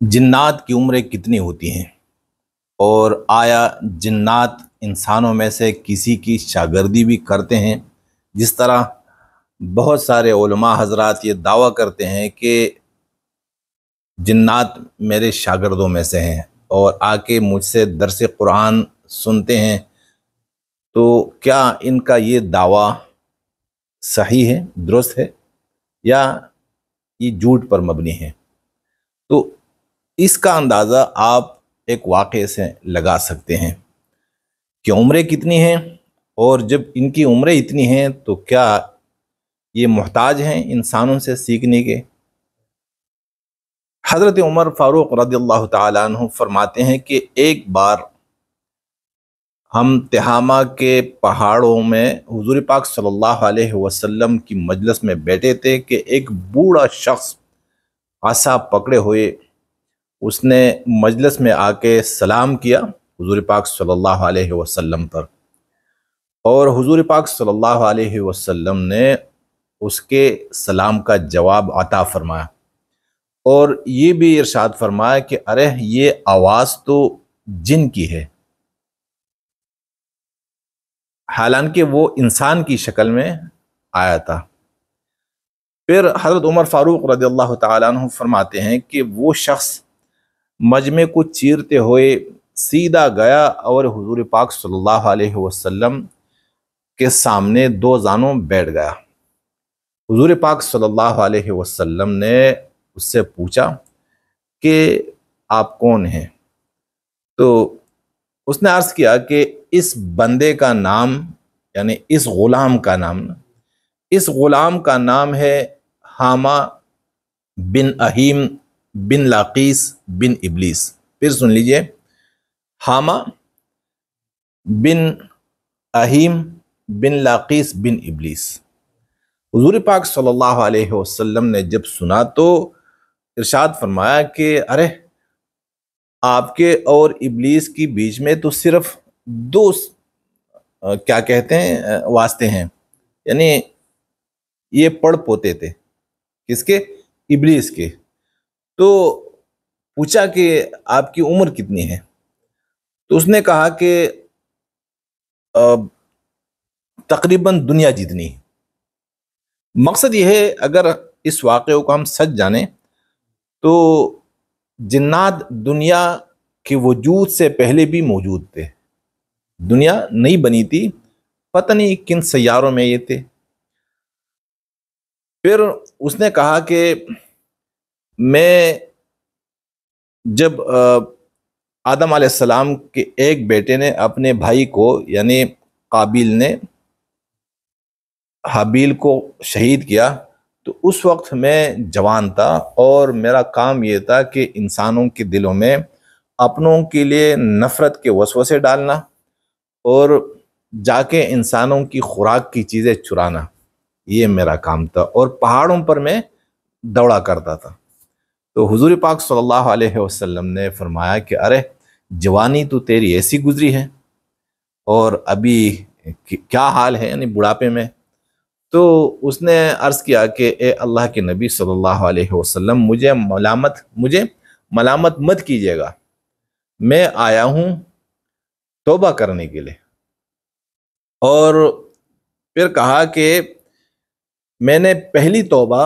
जिन्नात की उम्रें कितनी होती हैं और आया जिन्नात इंसानों में से किसी की शागिर्दी भी करते हैं। जिस तरह बहुत सारे उलमा हजरात ये दावा करते हैं कि जिन्नात मेरे शागिर्दों में से हैं और आके मुझसे दरस कुरान सुनते हैं, तो क्या इनका ये दावा सही है, दुरुस्त है, या ये झूठ पर मबनी है? तो इसका अंदाज़ा आप एक वाक़े से लगा सकते हैं कि उम्रें कितनी हैं, और जब इनकी उम्रें इतनी हैं तो क्या ये मोहताज हैं इंसानों से सीखने के। हज़रत उमर फ़ारूक रज़ियल्लाहु ताला अन्हु फरमाते हैं कि एक बार हम तिहामा के पहाड़ों में हुज़ूर पाक सल्लल्लाहु अलैहि वसल्लम की मजलिस में बैठे थे कि एक बूढ़ा शख्स आसा पकड़े हुए उसने मजलिस में आके सलाम किया हुज़ूर पाक सल्लल्लाहु अलैहि वसल्लम पर, और हुज़ूर पाक सल्लल्लाहु अलैहि वसल्लम ने उसके सलाम का जवाब अता फरमाया और ये भी इरशाद फरमाया कि अरे ये आवाज़ तो जिन की है, हालांकि वो इंसान की शक्ल में आया था। फिर हज़रत उमर फ़ारूक रज़ियल्लाहु ताला अन्हु फरमाते हैं कि वो शख्स मजमे को चीरते हुए सीधा गया और हुज़ूर पाक सल्लल्लाहु अलैहि वसल्लम के सामने दो जानों बैठ गया। हुज़ूर पाक सल्लल्लाहु अलैहि वसल्लम ने उससे पूछा कि आप कौन हैं? तो उसने अर्ज़ किया कि इस बंदे का नाम, यानी इस ग़ुलाम का नाम है हामा बिन अहीम बिन लाकीस बिन इबलीस। फिर सुन लीजिए, हामा बिन अहीम बिन लाकीस बिन इबलीस। हुज़ूर पाक सल्लल्लाहु अलैहि वसल्लम ने जब सुना तो इरशाद फरमाया कि अरे आपके और इबलीस की बीच में तो सिर्फ दो क्या कहते हैं वास्ते हैं, यानी ये पड़ पोते थे। किसके? इबलीस के। तो पूछा कि आपकी उम्र कितनी है? तो उसने कहा कि तकरीबन दुनिया जितनी। मकसद यह है, अगर इस वाक़े को हम सच जाने तो जिन्नात दुनिया के वजूद से पहले भी मौजूद थे। दुनिया नहीं बनी थी, पता नहीं किन सैयारों में ये थे। फिर उसने कहा कि मैं जब आदम अलैहिस्सलाम के एक बेटे ने अपने भाई को, यानी काबिल ने हाबील को शहीद किया, तो उस वक्त मैं जवान था और मेरा काम ये था कि इंसानों के दिलों में अपनों के लिए नफ़रत के वसवसे डालना और जाके इंसानों की खुराक की चीज़ें चुराना, ये मेरा काम था। और पहाड़ों पर मैं दौड़ा करता था। तो हुज़ूर पाक सल्लल्लाहु अलैहि वसल्लम ने फरमाया कि अरे जवानी तो तेरी ऐसी गुजरी है और अभी क्या हाल है, यानी बुढ़ापे में। तो उसने अर्ज़ किया कि ए अल्लाह के नबी सल्लल्लाहु अलैहि वसल्लम, मुझे मलामत मत कीजिएगा, मैं आया हूँ तौबा करने के लिए। और फिर कहा कि मैंने पहली तौबा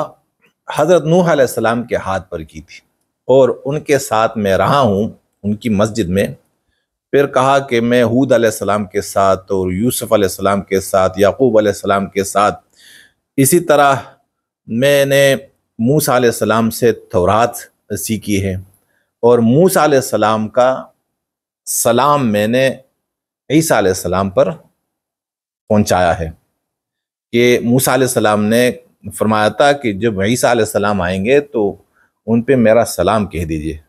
हज़रत नूह अलैहिस्सलाम के हाथ पर की थी और उनके साथ मैं रहा हूँ उनकी मस्जिद में। फिर कहा कि मैं हूद अलैहिस्सलाम के साथ और यूसुफ अलैहिस्सलाम के साथ, याकूब अलैहिस्सलाम के साथ, इसी तरह मैंने मूसा अलैहिस्सलाम से तौरात सीखी है और मूसा अलैहिस्सलाम का सलाम मैंने ईसा अलैहिस्सलाम पर पहुंचाया है कि मूसा अलैहिस्सलाम ने फरमाया था कि जब ईसा अलैहिस्सलाम आएंगे तो उन पे मेरा सलाम कह दीजिए।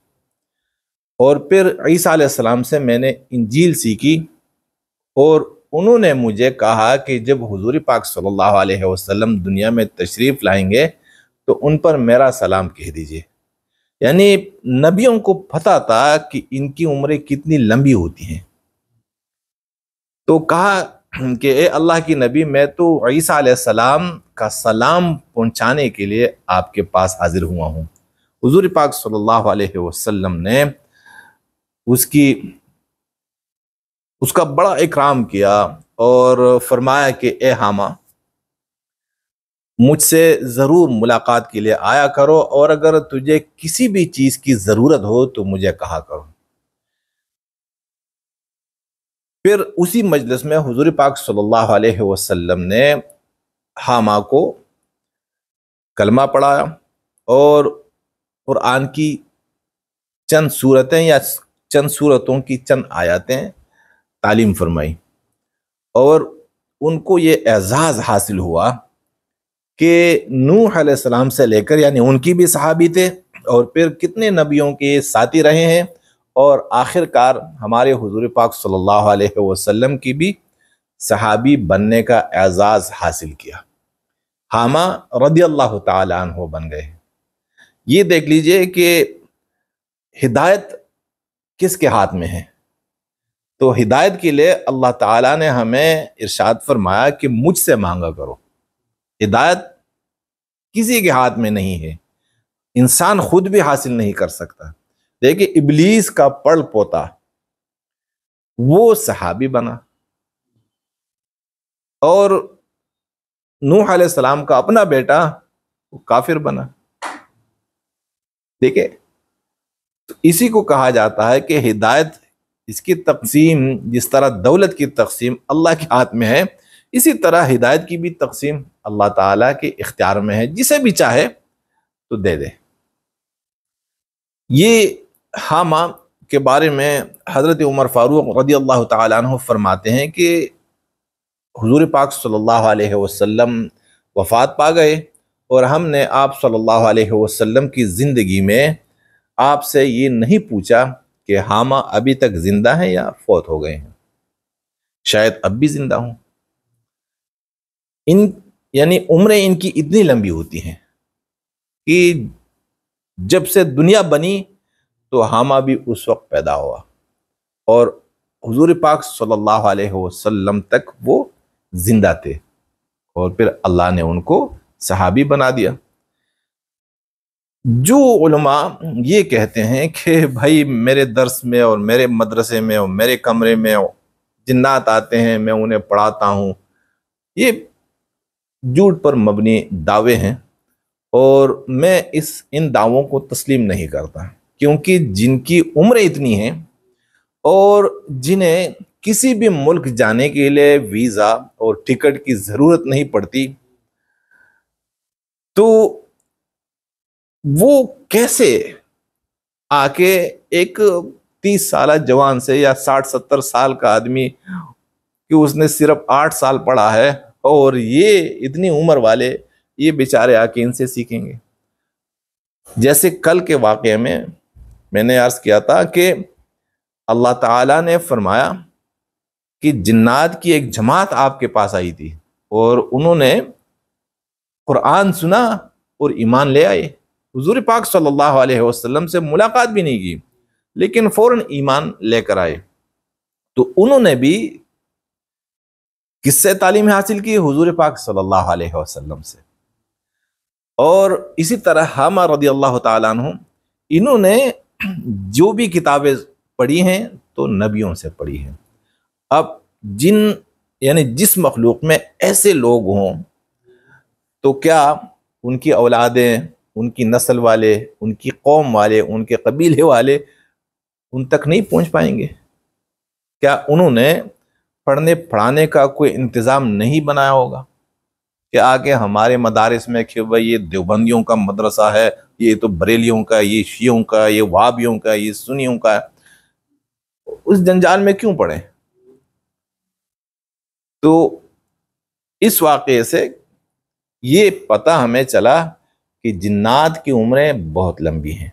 और फिर ईसा अलैहिस्सलाम से मैंने इंजील सीखी और उन्होंने मुझे कहा कि जब हुज़ूर पाक सल्लल्लाहु अलैहि वसल्लम दुनिया में तशरीफ़ लाएंगे तो उन पर मेरा सलाम कह दीजिए। यानी नबियों को पता था कि इनकी उम्रें कितनी लंबी होती हैं। तो कहा कि ए अल्लाह की नबी, मैं तो ईसा अलैहिस्सलाम का सलाम पहुंचाने के लिए आपके पास हाजिर हुआ हूँ حضور پاک صلی اللہ علیہ وسلم نے اس کا بڑا اکرام کیا اور فرمایا کہ اے حامہ، مجھ سے ضرور ملاقات کے لیے آیا کرو، اور اگر تجھے کسی بھی چیز کی ضرورت ہو تو مجھے کہا کرو۔ پھر اسی مجلس میں حضور پاک صلی اللہ علیہ وسلم نے حامہ کو کلمہ پڑھایا اور قرآن کی چند صورتیں یا چند صورتوں کی چند آیاتیں تعلیم فرمائی، اور ان کو یہ اعزاز حاصل ہوا کہ نوح علیہ السلام سے لے کر، یعنی ان کی بھی صحابی تھے، اور پھر کتنے نبیوں کے ساتھی رہے ہیں، اور آخر کار ہمارے حضور پاک صلی اللہ علیہ وسلم کی بھی صحابی بننے کا اعزاز حاصل کیا۔ حامہ رضی اللہ تعالی عنہ بن گئے۔ یہ دیکھ لیجئے کہ ہدایت کس کے ہاتھ میں ہے؟ تو ہدایت کے لیے اللہ تعالیٰ نے ہمیں ارشاد فرمایا کہ مجھ سے مانگا کرو۔ ہدایت کسی کے ہاتھ میں نہیں ہے، انسان خود بھی حاصل نہیں کر سکتا۔ دیکھیں ابلیس کا پڑ پوتا وہ صحابی بنا، اور نوح علیہ السلام کا اپنا بیٹا وہ کافر بنا۔ دیکھیں اسی کو کہا جاتا ہے کہ ہدایت، اس کی تقسیم جس طرح دولت کی تقسیم اللہ کے ہاتھ میں ہے، اسی طرح ہدایت کی بھی تقسیم اللہ تعالیٰ کے اختیار میں ہے، جسے بھی چاہے تو دے دے۔ یہ حامہ کے بارے میں حضرت عمر فاروق رضی اللہ تعالیٰ عنہ فرماتے ہیں کہ حضور پاک صلی اللہ علیہ وسلم وفات پا گئے، اور ہم نے آپ صلی اللہ علیہ وسلم کی زندگی میں آپ سے یہ نہیں پوچھا کہ حامہ ابھی تک زندہ ہیں یا فوت ہو گئے ہیں، شاید اب بھی زندہ ہوں۔ یعنی عمریں ان کی اتنی لمبی ہوتی ہیں کہ جب سے دنیا بنی تو حامہ بھی اس وقت پیدا ہوا، اور حضور پاک صلی اللہ علیہ وسلم تک وہ زندہ تھے، اور پھر اللہ نے ان کو صحابی بنا دیا۔ جو علماء یہ کہتے ہیں کہ بھائی میرے درس میں اور میرے مدرسے میں اور میرے کمرے میں جنات آتے ہیں، میں انہیں پڑھاتا ہوں، یہ جھوٹ پر مبنی دعوے ہیں، اور میں ان دعووں کو تسلیم نہیں کرتا، کیونکہ جن کی عمریں اتنی ہیں اور جنہیں کسی بھی ملک جانے کے لیے ویزا اور ٹکٹ کی ضرورت نہیں پڑتی، تو وہ کیسے آ کے ایک 30 سالہ جوان سے یا 60-70 سال کا آدمی کہ اس نے صرف 8 سال پڑھا ہے، اور یہ اتنی عمر والے یہ بیچارے آ کے ان سے سیکھیں گے؟ جیسے کل کے واقعے میں نے عرض کیا تھا کہ اللہ تعالیٰ نے فرمایا کہ جنات کی ایک جماعت آپ کے پاس آئی تھی، اور انہوں نے قرآن سنا اور ایمان لے آئے۔ حضور پاک صلی اللہ علیہ وسلم سے ملاقات بھی نہیں کی، لیکن فوراً ایمان لے کر آئے۔ تو انہوں نے بھی کس سے تعلیم حاصل کی؟ حضور پاک صلی اللہ علیہ وسلم سے۔ اور اسی طرح حامہ رضی اللہ تعالیٰ عنہ، انہوں نے جو بھی کتابیں پڑھی ہیں تو نبیوں سے پڑھی ہیں۔ اب یعنی جس مخلوق میں ایسے لوگ ہوں تو کیا ان کی اولادیں، ان کی نسل والے، ان کی قوم والے، ان کے قبیلے والے ان تک نہیں پہنچ پائیں گے؟ کیا انہوں نے پڑھنے پڑھانے کا کوئی انتظام نہیں بنایا ہوگا کہ آگے ہمارے مدارس میں کہ بھائی یہ دیوبندیوں کا مدرسہ ہے، یہ تو بریلیوں کا، یہ شیعوں کا، یہ وہابیوں کا، یہ سنیوں کا، اس جنجال میں کیوں پڑھیں؟ تو اس واقعے سے یہ پتہ ہمیں چلا کہ جنات کی عمریں بہت لمبی ہیں،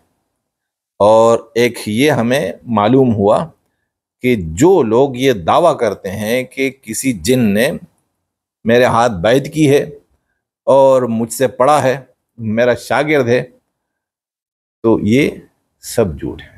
اور ایک یہ ہمیں معلوم ہوا کہ جو لوگ یہ دعویٰ کرتے ہیں کہ کسی جن نے میرے ہاتھ بیعت کی ہے اور مجھ سے پڑھا ہے، میرا شاگرد ہے، تو یہ سب جھوٹ ہے۔